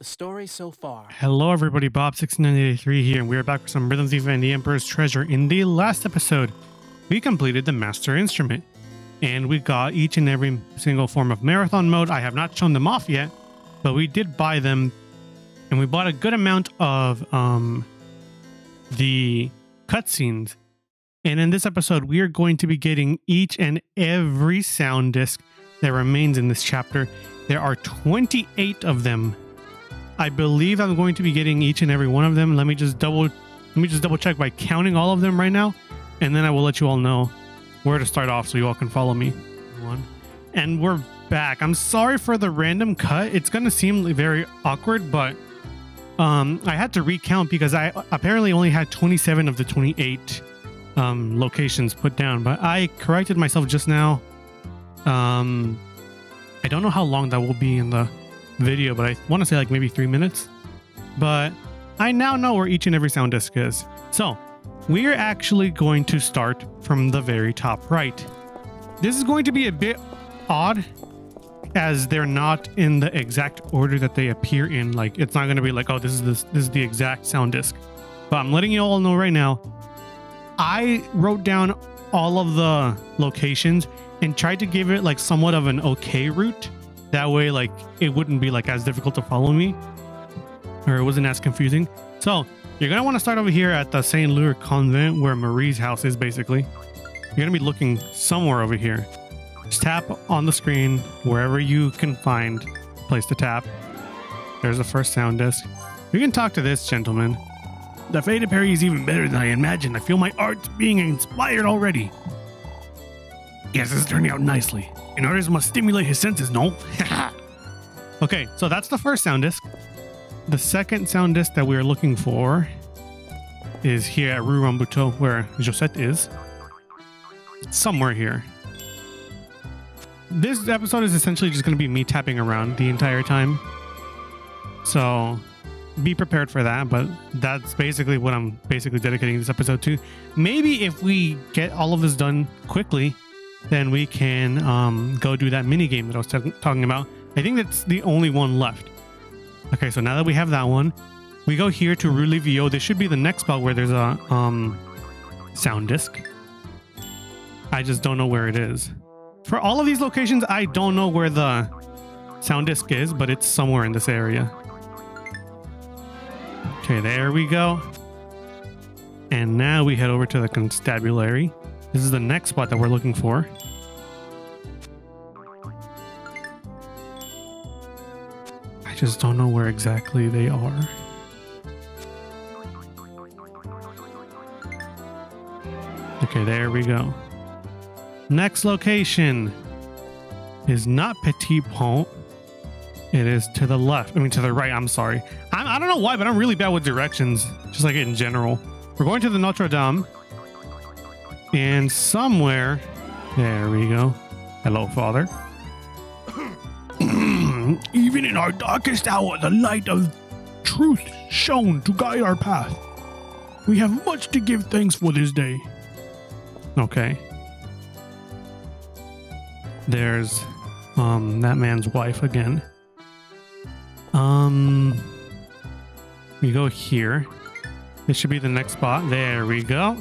The story so far. Hello everybody, Bob6983 here, and we are back with some Rhythm Thief and the Emperor's Treasure. In the last episode, we completed the Master Instrument, and we got each and every single form of Marathon mode. I have not shown them off yet, but we did buy them, and we bought a good amount of the cutscenes. And in this episode, we are going to be getting each and every sound disc that remains in this chapter. There are 28 of them. I believe I'm going to be getting each and every one of them. Let me just double check by counting all of them right now, and then I will let you all know where to start off so you all can follow me. And we're back. I'm sorry for the random cut. It's gonna seem very awkward, but I had to recount because I apparently only had 27 of the 28 locations put down, but I corrected myself just now. I don't know how long that will be in the video, but I want to say like maybe 3 minutes. But I now know where each and every sound disc is. So we're actually going to start from the very top right. This is going to be a bit odd as they're not in the exact order that they appear in. Like, it's not going to be like, oh, this is the exact sound disc. But I'm letting you all know right now, I wrote down all of the locations and tried to give it like somewhat of an okay route. That way, like, it wouldn't be like as difficult to follow me, or it wasn't as confusing. So you're gonna want to start over here at the St. Lure Convent, where Marie's house is. Basically, you're gonna be looking somewhere over here. Just tap on the screen wherever you can find a place to tap. There's the first sound disc. You can talk to this gentleman. The faded Perry is even better than I imagined. I feel my art being inspired already. Yes, this is turning out nicely. An artist must stimulate his senses, no? Okay, so that's the first sound disc. The second sound disc that we're looking for is here at Rue Rambuteau, where Josette is. Somewhere here. This episode is essentially just going to be me tapping around the entire time. So be prepared for that, but that's basically what I'm dedicating this episode to. Maybe if we get all of this done quickly, then we can go do that mini game that I was talking about. I think that's the only one left. Okay, so now that we have that one, we go here to Rue Livio. This should be the next spot where there's a sound disc. I just don't know where it is. For all of these locations, I don't know where the sound disc is, but it's somewhere in this area. Okay, there we go. And now we head over to the constabulary. This is the next spot that we're looking for. I just don't know where exactly they are. Okay, there we go. Next location is not Petit Pont. It is to the left. I mean, to the right. I'm sorry. I don't know why, but I'm really bad with directions, just like in general. We're going to the Notre Dame. And somewhere, there we go. Hello, Father. Even in our darkest hour, the light of truth shone to guide our path. We have much to give thanks for this day. Okay. There's that man's wife again. We go here. This should be the next spot. There we go.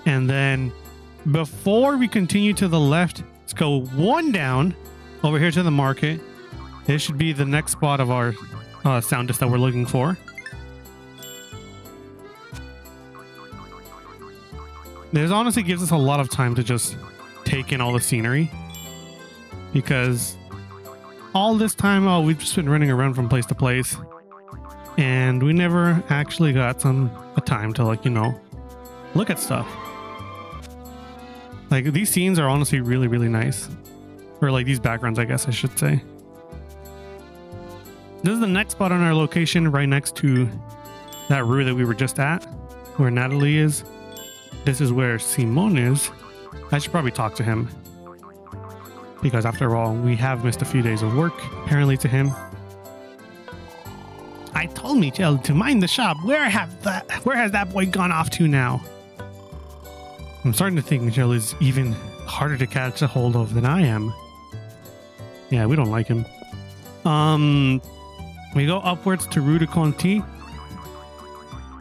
And then before we continue to the left, let's go one down over here to the market. This should be the next spot of our sound disc that we're looking for. This honestly gives us a lot of time to just take in all the scenery, because all this time, we've just been running around from place to place, and we never actually got a time to, like, you know, look at stuff. Like, these scenes are honestly really, really nice. Or like these backgrounds, I guess I should say. This is the next spot on our location, right next to that rue that we were just at, where Natalie is. This is where Simon is. I should probably talk to him, because after all, we have missed a few days of work, apparently, to him. I told Michel to mind the shop. Where has that boy gone off to now? I'm starting to think Michel is even harder to catch a hold of than I am. Yeah, we don't like him. We go upwards to Rue de Conti.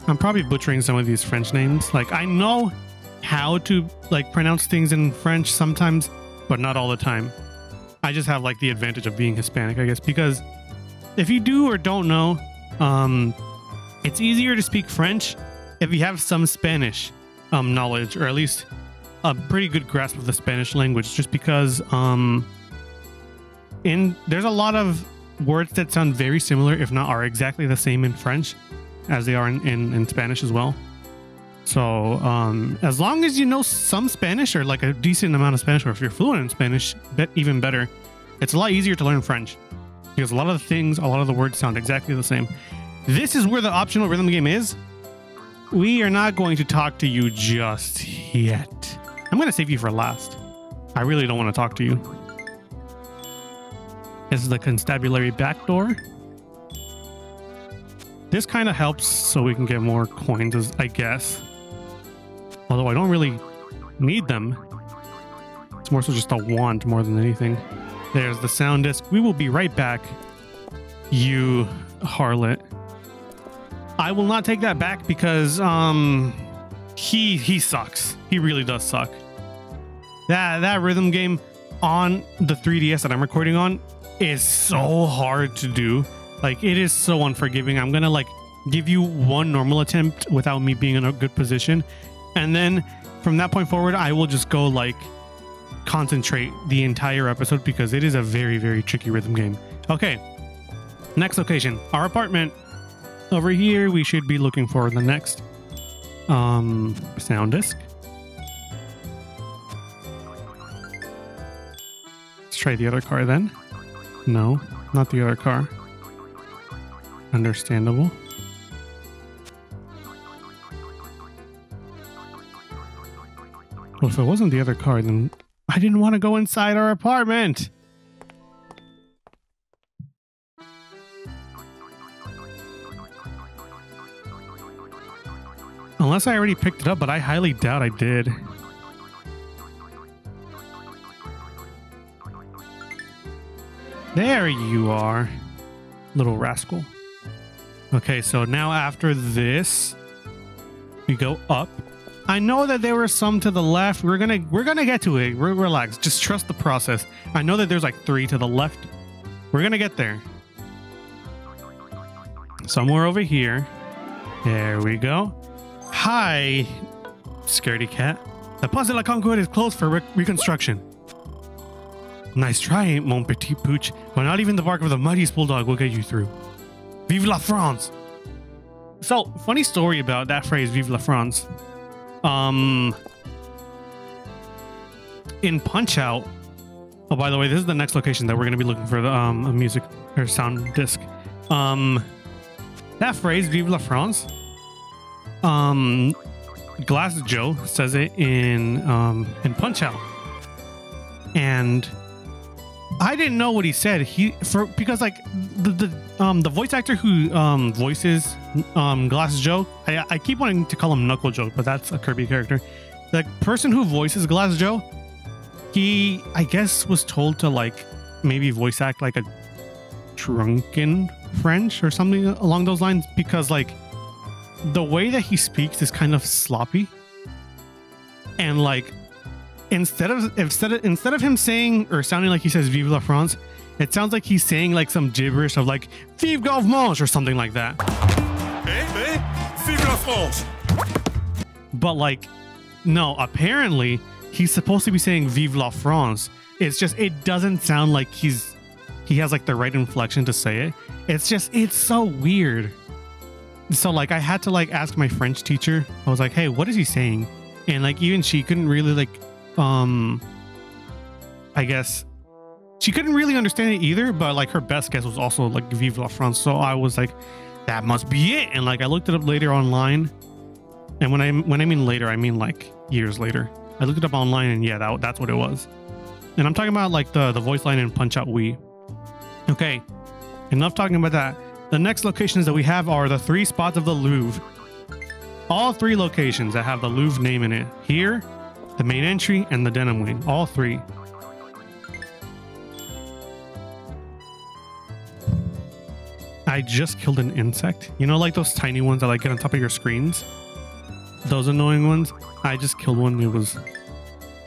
I'm probably butchering some of these French names. Like, I know how to like pronounce things in French sometimes, but not all the time. I just have like the advantage of being Hispanic, I guess, because if you do or don't know, it's easier to speak French if you have some Spanish knowledge, or at least a pretty good grasp of the Spanish language, just because there's a lot of words that sound very similar, if not are exactly the same in French as they are in Spanish as well. So as long as you know some Spanish, or like a decent amount of Spanish, or if you're fluent in Spanish, even better, it's a lot easier to learn French, because a lot of the words sound exactly the same. This is where the optional rhythm game is. We are not going to talk to you just yet. I'm going to save you for last. I really don't want to talk to you. This is the constabulary backdoor. This kind of helps so we can get more coins, I guess. Although I don't really need them. It's more so just a wand more than anything. There's the sound disc. We will be right back, you harlot. I will not take that back because he sucks. He really does suck. That rhythm game on the 3DS that I'm recording on is so hard to do. Like, it is so unforgiving. I'm gonna like give you one normal attempt without me being in a good position, and then from that point forward I will just go like concentrate the entire episode, because it is a very, very tricky rhythm game. Okay, next location, our apartment. Over here we should be looking for the next sound disc. Let's try the other car then. No, not the other car. Understandable. Well, if it wasn't the other car, then I didn't want to go inside our apartment. Unless I already picked it up, but I highly doubt I did. There you are, little rascal. Okay, so now after this, we go up. I know that there were some to the left. We're gonna get to it. Relax. Just trust the process. I know that there's like 3 to the left. We're gonna get there. Somewhere over here. There we go. Hi, scaredy cat. The Place de la Concorde is closed for reconstruction. Nice try, mon petit pooch, but not even the bark of the mightiest bulldog will get you through. Vive la France! So, funny story about that phrase, Vive la France. In Punch-Out, oh, by the way, this is the next location that we're going to be looking for the music or sound disc. That phrase, Vive la France, Glass Joe says it in Punch-Out, and I didn't know what he said. Because like the voice actor who voices Glass Joe, I keep wanting to call him Knuckle Joe, but that's a Kirby character. The person who voices Glass Joe, he, I guess, was told to like maybe voice act like a drunken French or something along those lines, because like the way that he speaks is kind of sloppy, and like instead of him saying or sounding like he says Vive la France, it sounds like he's saying like some gibberish of like Vive Gavmange or something like that. Vive la France. But like, no, apparently he's supposed to be saying Vive la France. It's just, it doesn't sound like he has like the right inflection to say it. It's so weird. So like I had to like ask my French teacher. I was like, hey, what is he saying? And like even she couldn't really like I guess she couldn't really understand it either, but like her best guess was also like Vive la France. So I was like, that must be it. And like I looked it up later online, and when I mean later, I mean like years later. I looked it up online, and yeah, that's what it was. And I'm talking about like the voice line in Punch-Out Wii. Okay, enough talking about that. The next locations that we have are the 3 spots of the Louvre. All 3 locations that have the Louvre name in it. Here, the main entry, and the denim wing. All 3. I just killed an insect. You know, like those tiny ones that like get on top of your screens? Those annoying ones. I just killed one. It was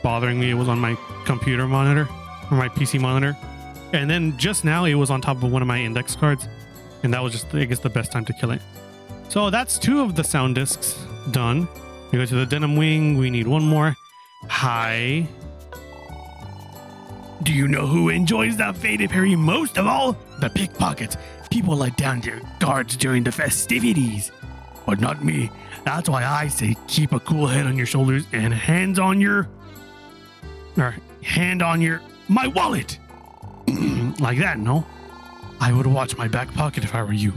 bothering me. It was on my computer monitor or my PC monitor. And then just now it was on top of one of my index cards. And that was just, I guess, the best time to kill it. So that's 2 of the sound discs done. We go to the denim wing. We need 1 more. Hi. Do you know who enjoys the faded Perry most of all? The pickpockets. People let down their guards during the festivities. But not me. That's why I say keep a cool head on your shoulders and hands on your... Or hand on your... My wallet! Like that, no? I would watch my back pocket if I were you.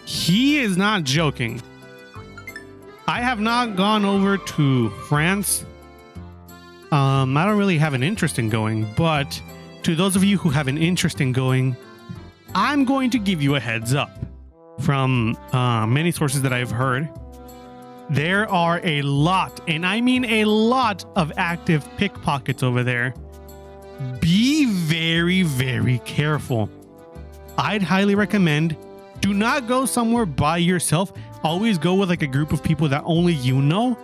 He is not joking. I have not gone over to France. I don't really have an interest in going, but to those of you who have an interest in going, I'm going to give you a heads up. From many sources that I've heard, there are a lot, and I mean a lot, of active pickpockets over there. Be very, very careful. I'd highly recommend, do not go somewhere by yourself. Always go with like a group of people that only you know.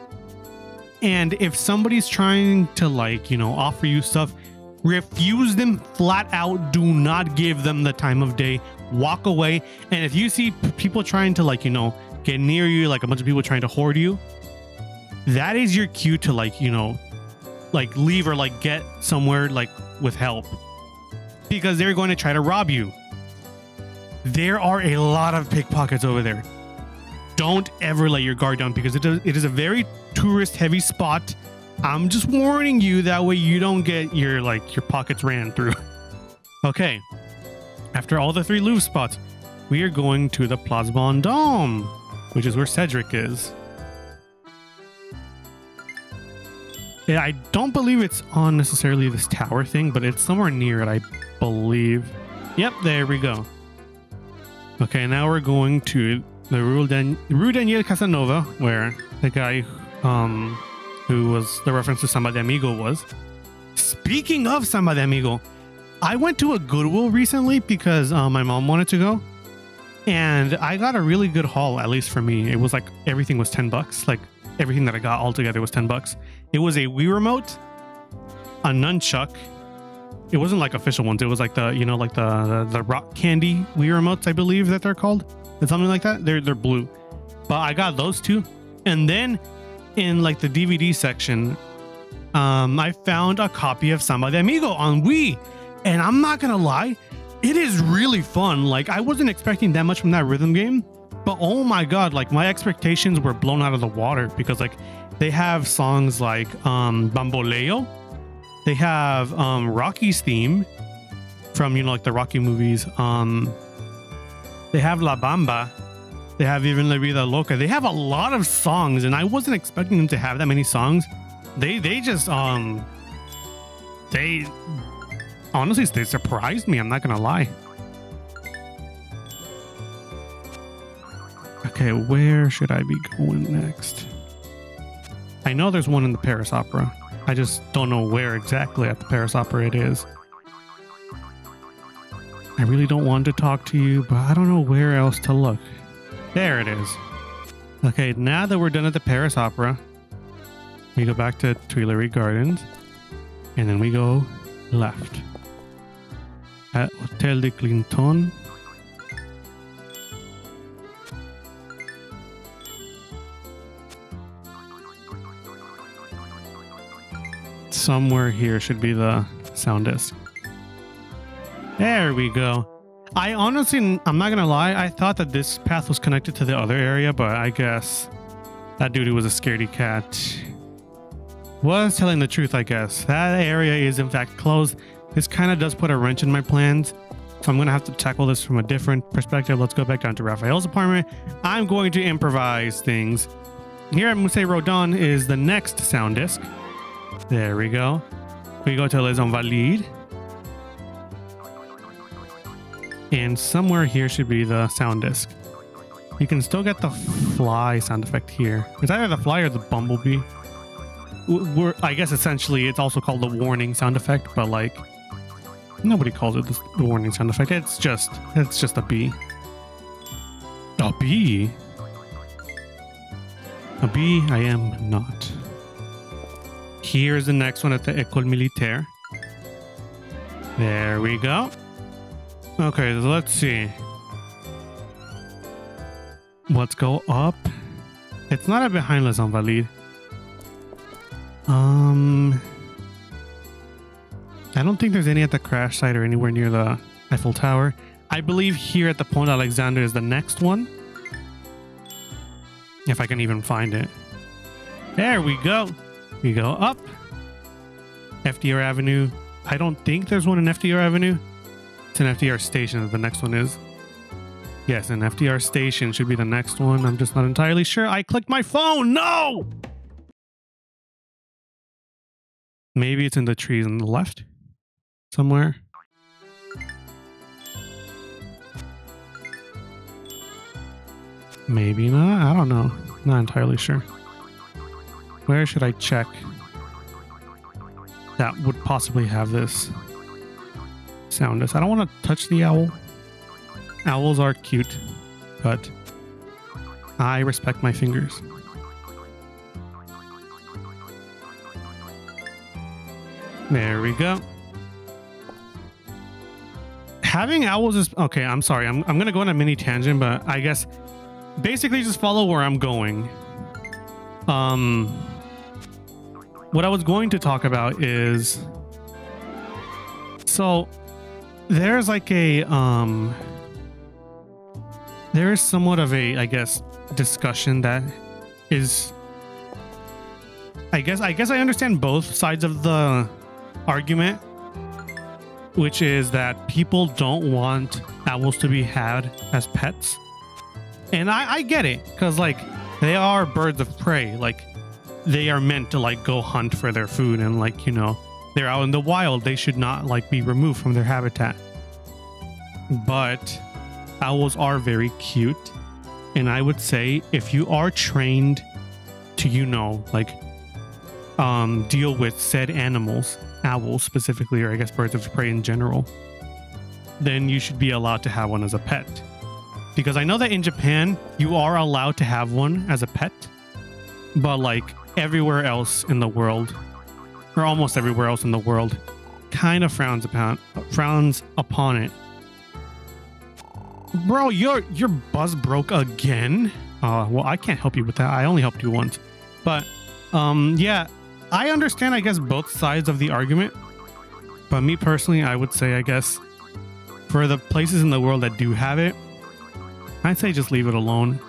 And if somebody's trying to like, you know, offer you stuff, refuse them flat out. Do not give them the time of day. Walk away. And if you see people trying to like, you know, get near you, like a bunch of people trying to hoard you, that is your cue to like, you know, like leave or like get somewhere like with help, because they're going to try to rob you. There are a lot of pickpockets over there. Don't ever let your guard down, because it is a very tourist heavy spot. I'm just warning you, that way you don't get your pockets ran through. Okay. After all the 3 Louvre spots, we are going to the Place Vendôme, which is where Cedric is. Yeah, I don't believe it's on necessarily this tower thing, but it's somewhere near it, I believe. Yep, there we go. Okay, now we're going to the Rue Daniel Casanova, where the guy who was the reference to Samba de Amigo was. Speaking of Samba de Amigo, I went to a Goodwill recently because my mom wanted to go, and I got a really good haul, at least for me. It was like everything was $10. Like everything that I got all together was $10. It was a Wii remote, a nunchuck. It wasn't like official ones. It was like the, you know, like the rock candy Wii remotes, I believe that they're called, or something like that. They're blue, but I got those 2, and then in like the DVD section, I found a copy of Samba de Amigo on Wii, and I'm not gonna lie, it is really fun. Like I wasn't expecting that much from that rhythm game, but oh my god, like my expectations were blown out of the water, because like they have songs like Bamboleo, they have Rocky's theme from, you know, like the Rocky movies, they have La Bamba, they have even La Vida Loca. They have a lot of songs, and I wasn't expecting them to have that many songs. They just they honestly, they surprised me, I'm not gonna lie. Okay, where should I be going next? I know there's one in the Paris Opera. I just don't know where exactly at the Paris Opera it is. I really don't want to talk to you, but I don't know where else to look. There it is. Okay, now that we're done at the Paris Opera, we go back to Tuileries Gardens, and then we go left at Hotel de Clinton. Somewhere here should be the sound disc. There we go. I honestly, I'm not gonna lie, I thought that this path was connected to the other area, but I guess that dude was a scaredy cat. Was telling the truth, I guess. That area is in fact closed. This kind of does put a wrench in my plans, so I'm gonna have to tackle this from a different perspective. Let's go back down to Raphael's apartment. I'm going to improvise things. Here at Musée Rodin is the next sound disc. There we go. We go to Les Invalides. And somewhere here should be the sound disc. You can still get the fly sound effect here. It's either the fly or the bumblebee. I guess essentially it's also called the warning sound effect, but like Nobody calls it the warning sound effect. It's just a bee. A bee? A bee I am not. Here's the next one at the École Militaire. There we go. Okay, let's see. Let's go up. It's not a behind Les Invalides. I don't think there's any at the crash site or anywhere near the Eiffel Tower. I believe here at the Pont Alexander is the next one. If I can even find it. There we go. We go up. FDR Avenue. I don't think there's one in FDR Avenue. It's an FDR Station the next one is. Yes, an FDR Station should be the next one. I'm just not entirely sure. I clicked my phone. No! Maybe it's in the trees on the left. Somewhere. Maybe not. I don't know. Not entirely sure. Where should I check that would possibly have this sound? I don't want to touch the owl. Owls are cute, but I respect my fingers. There we go. Having owls is okay. I'm sorry. I'm gonna go on a mini tangent, but I guess basically just follow where I'm going. What I was going to talk about is, so there's like a there is somewhat of a, I guess, discussion that is, I guess I understand both sides of the argument, which is that people don't want owls to be had as pets. And I get it, because like they are birds of prey. Like they are meant to like go hunt for their food, and like, you know, they're out in the wild. They should not like be removed from their habitat. But owls are very cute. And I would say if you are trained to, you know, like deal with said animals, owls specifically, or I guess birds of prey in general, then you should be allowed to have one as a pet. Because I know that in Japan, you are allowed to have one as a pet, but like everywhere else in the world, or almost everywhere else in the world, kind of frowns upon it. Bro, your buzz broke again? Well, I can't help you with that. I only helped you once. But yeah, I understand, I guess, both sides of the argument. But me personally, I would say, I guess, for the places in the world that do have it, I'd say just leave it alone.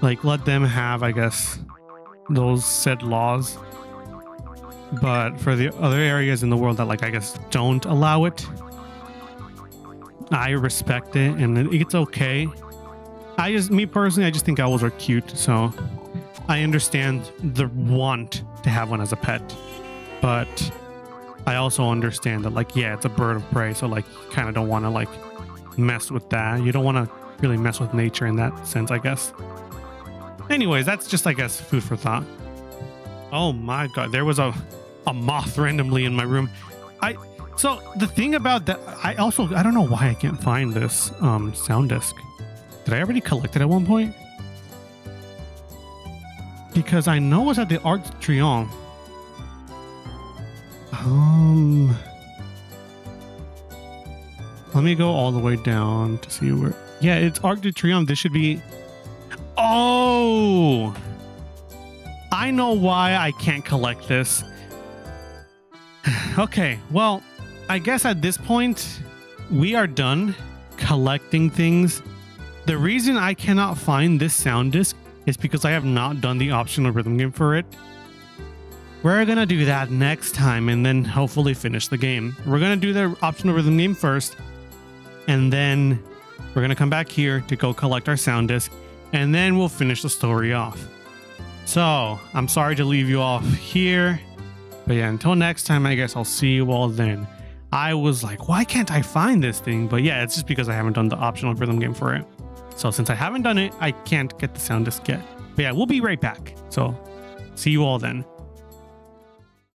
Like, let them have, I guess, those said laws. But for the other areas in the world that, like, I guess, don't allow it, I respect it, and it's okay. Me personally, I just think owls are cute, so I understand the want to have one as a pet. But I also understand that, like, yeah, it's a bird of prey, so, like, you kind of don't want to, like, mess with that. You don't want to really mess with nature in that sense, I guess. Anyways, that's just, I guess, food for thought. Oh my god, there was a moth randomly in my room. So the thing about that, I don't know why I can't find this sound disc. Did I already collect it at one point? Because I know it's at the Arc de Triomphe. Let me go all the way down to see where. Yeah, it's Arc de Triomphe. This should be. Oh, I know why I can't collect this. Okay, well, I guess at this point we are done collecting things. The reason I cannot find this sound disc is because I have not done the optional rhythm game for it. We're gonna do that next time and then hopefully finish the game. We're gonna do the optional rhythm game first, and then we're gonna come back here to go collect our sound disc, and then we'll finish the story off. So I'm sorry to leave you off here, but yeah, until next time, I guess I'll see you all then. I was like, why can't I find this thing? But yeah, it's just because I haven't done the optional rhythm game for it. So since I haven't done it, I can't get the sound disc yet. But yeah, we'll be right back. So see you all then.